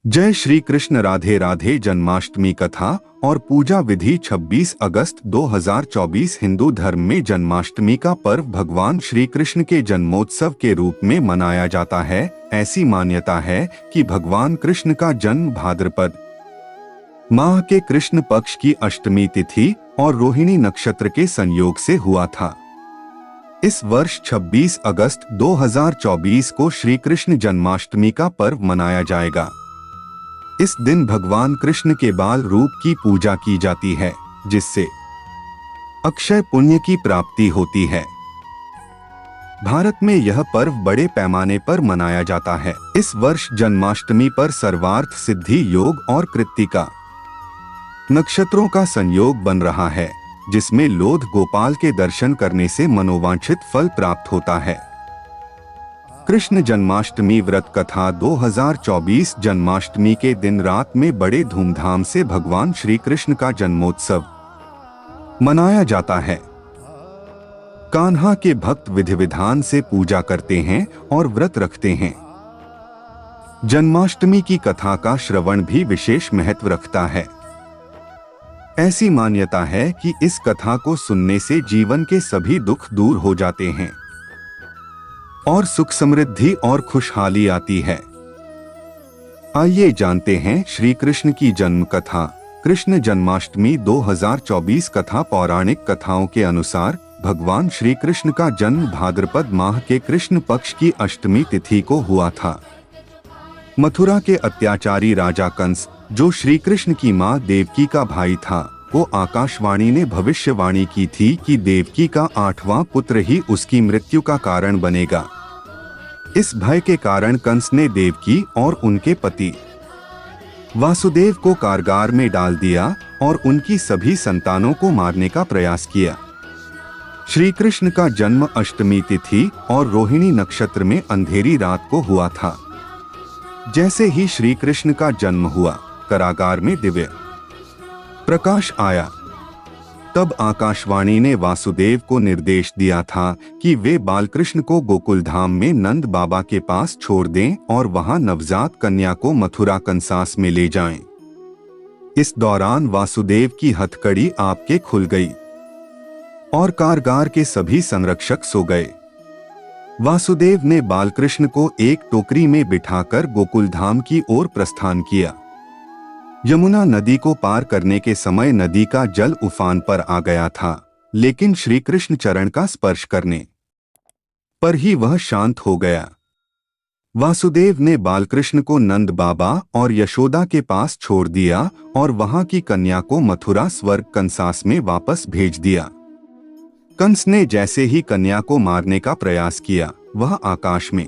जय श्री कृष्ण। राधे राधे। जन्माष्टमी कथा और पूजा विधि 26 अगस्त 2024 हिंदू धर्म में जन्माष्टमी का पर्व भगवान श्री कृष्ण के जन्मोत्सव के रूप में मनाया जाता है। ऐसी मान्यता है कि भगवान कृष्ण का जन्म भाद्रपद माह के कृष्ण पक्ष की अष्टमी तिथि और रोहिणी नक्षत्र के संयोग से हुआ था। इस वर्ष 26 अगस्त 2024 को श्री कृष्ण जन्माष्टमी का पर्व मनाया जाएगा। इस दिन भगवान कृष्ण के बाल रूप की पूजा की जाती है, जिससे अक्षय पुण्य की प्राप्ति होती है। भारत में यह पर्व बड़े पैमाने पर मनाया जाता है। इस वर्ष जन्माष्टमी पर सर्वार्थ सिद्धि योग और कृत्तिका नक्षत्रों का संयोग बन रहा है, जिसमें लोध गोपाल के दर्शन करने से मनोवांछित फल प्राप्त होता है। कृष्ण जन्माष्टमी व्रत कथा 2024 जन्माष्टमी के दिन रात में बड़े धूमधाम से भगवान श्री कृष्ण का जन्मोत्सव मनाया जाता है। कान्हा के भक्त विधि विधान से पूजा करते हैं और व्रत रखते हैं। जन्माष्टमी की कथा का श्रवण भी विशेष महत्व रखता है। ऐसी मान्यता है कि इस कथा को सुनने से जीवन के सभी दुख दूर हो जाते हैं और सुख समृद्धि और खुशहाली आती है। आइए जानते हैं श्री कृष्ण की जन्म कथा। कृष्ण जन्माष्टमी 2024 कथा पौराणिक कथाओं के अनुसार भगवान श्री कृष्ण का जन्म भाद्रपद माह के कृष्ण पक्ष की अष्टमी तिथि को हुआ था। मथुरा के अत्याचारी राजा कंस, जो श्री कृष्ण की मां देवकी का भाई था, को आकाशवाणी ने भविष्यवाणी की थी कि देवकी का 8वां पुत्र ही उसकी मृत्यु का कारण बनेगा। इस भय के कारण कंस ने देवकी और उनके पति वासुदेव को कारागार में डाल दिया और उनकी सभी संतानों को मारने का प्रयास किया। श्री कृष्ण का जन्म अष्टमी तिथि और रोहिणी नक्षत्र में अंधेरी रात को हुआ था। जैसे ही श्री कृष्ण का जन्म हुआ, कारागार में दिव्य प्रकाश आया। तब आकाशवाणी ने वासुदेव को निर्देश दिया था कि वे बालकृष्ण को गोकुल धाम में नंद बाबा के पास छोड़ दें और वहां नवजात कन्या को मथुरा कंसास में ले जाएं। इस दौरान वासुदेव की हथकड़ी आपके खुल गई और कारागार के सभी संरक्षक सो गए। वासुदेव ने बालकृष्ण को एक टोकरी में बिठाकर गोकुल धाम की ओर प्रस्थान किया। यमुना नदी को पार करने के समय नदी का जल उफान पर आ गया था, लेकिन श्री कृष्ण चरण का स्पर्श करने पर ही वह शांत हो गया। वासुदेव ने बालकृष्ण को नंद बाबा और यशोदा के पास छोड़ दिया और वहां की कन्या को मथुरा स्वर्ग कंसास में वापस भेज दिया। कंस ने जैसे ही कन्या को मारने का प्रयास किया, वह आकाश में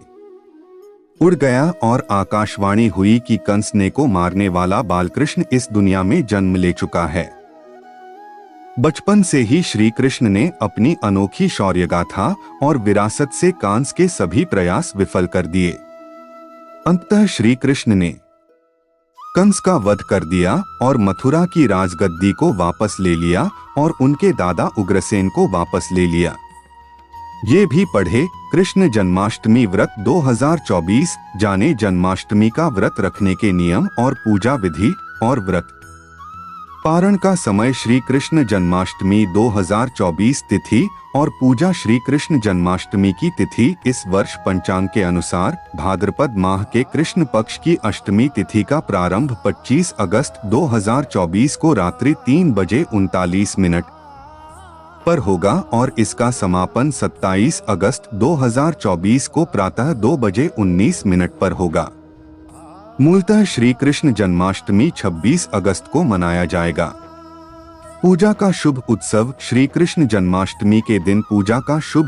उड़ गया और आकाशवाणी हुई कि कंस ने को मारने वाला बालकृष्ण इस दुनिया में जन्म ले चुका है। बचपन से ही श्री कृष्ण ने अपनी अनोखी शौर्यगाथा और विरासत से कंस के सभी प्रयास विफल कर दिए। अंततः श्री कृष्ण ने कंस का वध कर दिया और मथुरा की राजगद्दी को वापस ले लिया और उनके दादा उग्रसेन को वापस ले लिया। ये भी पढ़े कृष्ण जन्माष्टमी व्रत 2024 जाने जन्माष्टमी का व्रत रखने के नियम और पूजा विधि और व्रत पारण का समय। श्री कृष्ण जन्माष्टमी 2024 तिथि और पूजा। श्री कृष्ण जन्माष्टमी की तिथि इस वर्ष पंचांग के अनुसार भाद्रपद माह के कृष्ण पक्ष की अष्टमी तिथि का प्रारंभ 25 अगस्त 2024 को रात्रि 3:39 पर होगा और इसका समापन 27 अगस्त 2024 को प्रातः 2:19 पर होगा। मूलतः श्री कृष्ण जन्माष्टमी 26 अगस्त को मनाया जाएगा। पूजा का शुभ उत्सव। श्री कृष्ण जन्माष्टमी के दिन पूजा का शुभ